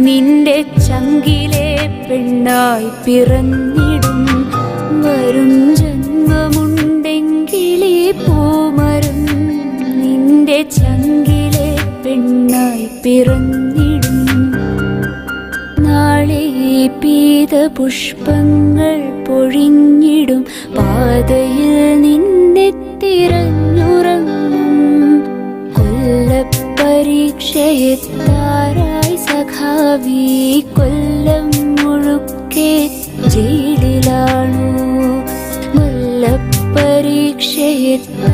നിന്റെ ചങ്കിലെ പെണ്ണായി പിറന്നിടും. വരും ജന്മമുണ്ടെങ്കിലേ പൂമരം നിന്റെ ചങ്കിലെ പെണ്ണായി പിറന്നിടും. നാളെ പീതപുഷ്പങ്ങൾ പൊഴിഞ്ഞിടും. പാതയിൽ നിന്നെ തിരഞ്ഞുറങ്ങും. കൊല്ലപ്പരീക്ഷയെത്താറായി സഖാവി. കൊല്ലം മുഴുക്കെ ജയിലിലാണു. കൊല്ലപ്പരീക്ഷയെത്താറായി